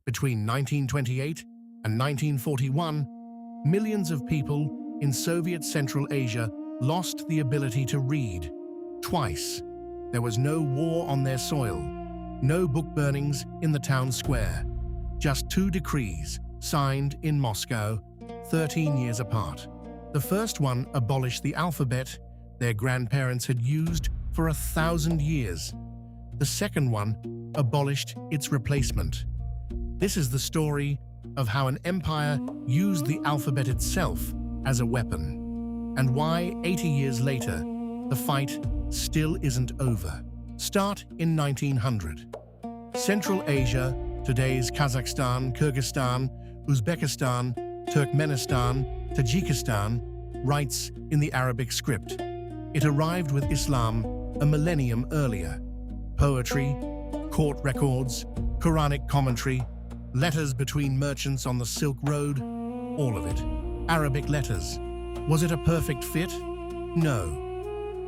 Between 1928 and 1941, millions of people in Soviet Central Asia lost the ability to read. Twice. There was no war on their soil, no book burnings in the town square, just 2 decrees signed in Moscow, 13 years apart. The first one abolished the alphabet their grandparents had used for 1,000 years. The second one abolished its replacement. This is the story of how an empire used the alphabet itself as a weapon, and why 80 years later, the fight still isn't over. Start in 1900. Central Asia, today's Kazakhstan, Kyrgyzstan, Uzbekistan, Turkmenistan, Tajikistan, writes in the Arabic script. It arrived with Islam a millennium earlier. Poetry, court records, Quranic commentary, letters between merchants on the Silk Road, all of it. Arabic letters. Was it a perfect fit? No.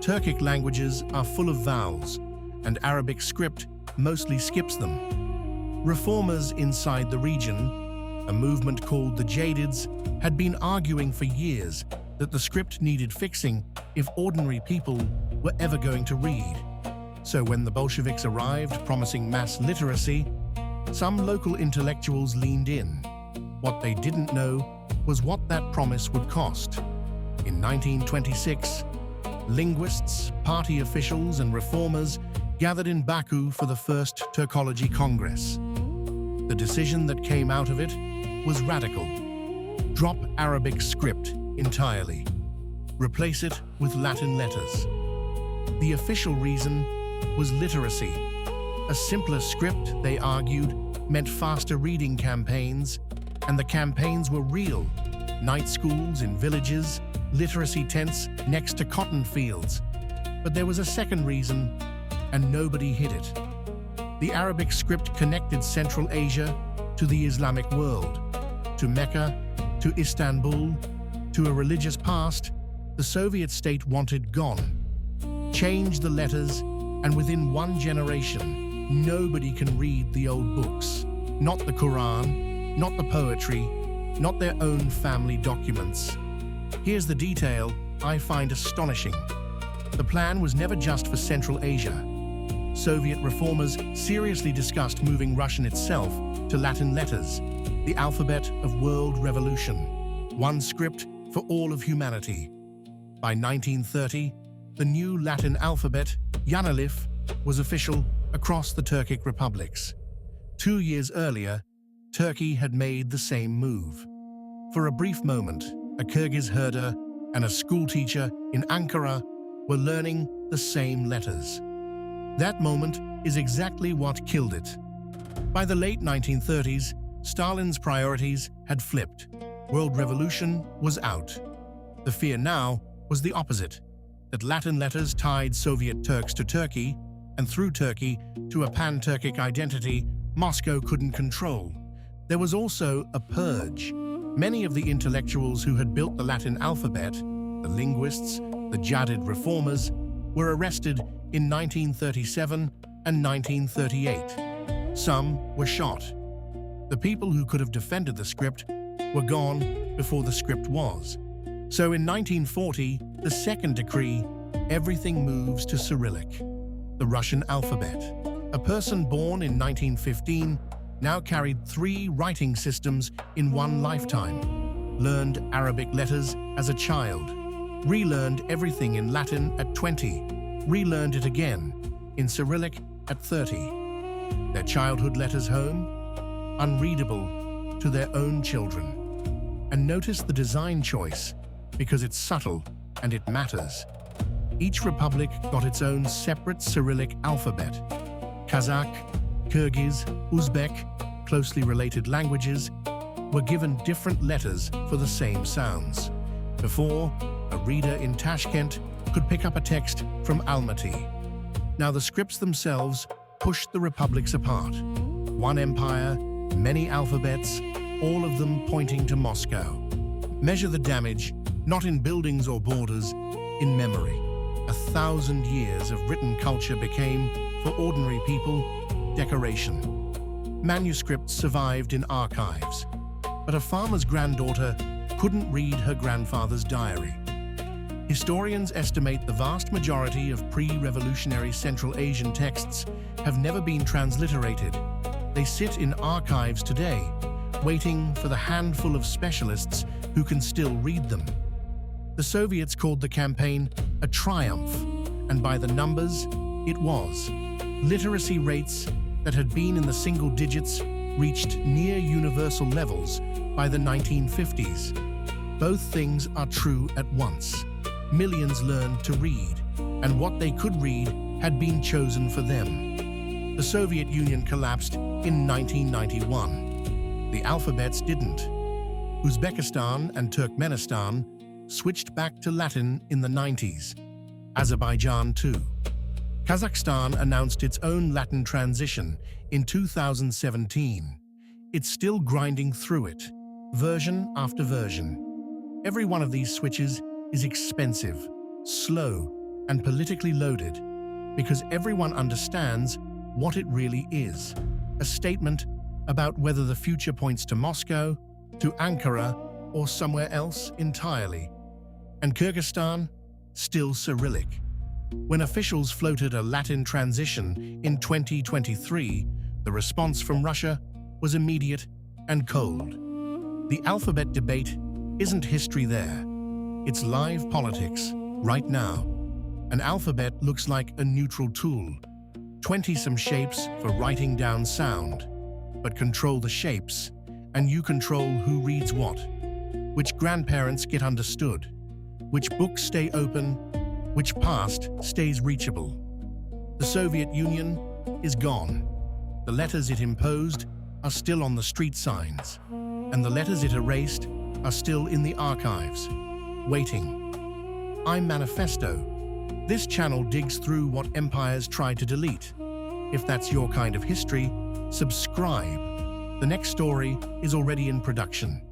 Turkic languages are full of vowels, and Arabic script mostly skips them. Reformers inside the region, a movement called the Jadids, had been arguing for years that the script needed fixing if ordinary people were ever going to read. So when the Bolsheviks arrived promising mass literacy, some local intellectuals leaned in. What they didn't know was what that promise would cost. In 1926, linguists, party officials, and reformers gathered in Baku for the first Turkology Congress. The decision that came out of it was radical. Drop Arabic script entirely. Replace it with Latin letters. The official reason was literacy. A simpler script, they argued, meant faster reading campaigns, and the campaigns were real. Night schools in villages, literacy tents next to cotton fields. But there was a second reason, and nobody hid it. The Arabic script connected Central Asia to the Islamic world, to Mecca, to Istanbul, to a religious past the Soviet state wanted gone. Change the letters, and within one generation, nobody can read the old books. Not the Quran, not the poetry, not their own family documents. Here's the detail I find astonishing. The plan was never just for Central Asia. Soviet reformers seriously discussed moving Russian itself to Latin letters, the alphabet of world revolution, one script for all of humanity. By 1930, the new Latin alphabet, Yanalif, was official across the Turkic republics. 2 years earlier, Turkey had made the same move. For a brief moment, a Kyrgyz herder and a schoolteacher in Ankara were learning the same letters. That moment is exactly what killed it. By the late 1930s, Stalin's priorities had flipped. World revolution was out. The fear now was the opposite, that Latin letters tied Soviet Turks to Turkey, and through Turkey to a pan-Turkic identity Moscow couldn't control. There was also a purge. Many of the intellectuals who had built the Latin alphabet, the linguists, the Jadid reformers, were arrested in 1937 and 1938. Some were shot. The people who could have defended the script were gone before the script was. So in 1940, the second decree, everything moves to Cyrillic, the Russian alphabet. A person born in 1915 now carried 3 writing systems in one lifetime, learned Arabic letters as a child, relearned everything in Latin at 20, relearned it again in Cyrillic at 30. Their childhood letters home, unreadable to their own children. And notice the design choice, because it's subtle and it matters. Each republic got its own separate Cyrillic alphabet. Kazakh, Kyrgyz, Uzbek, closely related languages, were given different letters for the same sounds. Before, a reader in Tashkent could pick up a text from Almaty. Now the scripts themselves pushed the republics apart. One empire, many alphabets, all of them pointing to Moscow. Measure the damage, not in buildings or borders, in memory. 1,000 years of written culture became, for ordinary people, decoration. manuscripts survived in archives, but a farmer's granddaughter couldn't read her grandfather's diary. Historians estimate the vast majority of pre-revolutionary Central Asian texts have never been transliterated. They sit in archives today, waiting for the handful of specialists who can still read them. The Soviets called the campaign a triumph, and by the numbers, it was. Literacy rates that had been in the single digits reached near universal levels by the 1950s. Both things are true at once. Millions learned to read, and what they could read had been chosen for them. The Soviet Union collapsed in 1991. The alphabets didn't. Uzbekistan and Turkmenistan switched back to Latin in the 90s. Azerbaijan too. Kazakhstan announced its own Latin transition in 2017. It's still grinding through it, version after version. Every one of these switches is expensive, slow, and politically loaded, because everyone understands what it really is: a statement about whether the future points to Moscow, to Ankara, or somewhere else entirely. And Kyrgyzstan? Still Cyrillic. When officials floated a Latin transition in 2023, the response from Russia was immediate and cold. The alphabet debate isn't history there. It's live politics, right now. An alphabet looks like a neutral tool. 20-some shapes for writing down sound. But control the shapes, and you control who reads what. Which grandparents get understood. Which books stay open, which past stays reachable. The Soviet Union is gone. The letters it imposed are still on the street signs, and the letters it erased are still in the archives, waiting. I'm Manifesto. This channel digs through what empires tried to delete. If that's your kind of history, subscribe. The next story is already in production.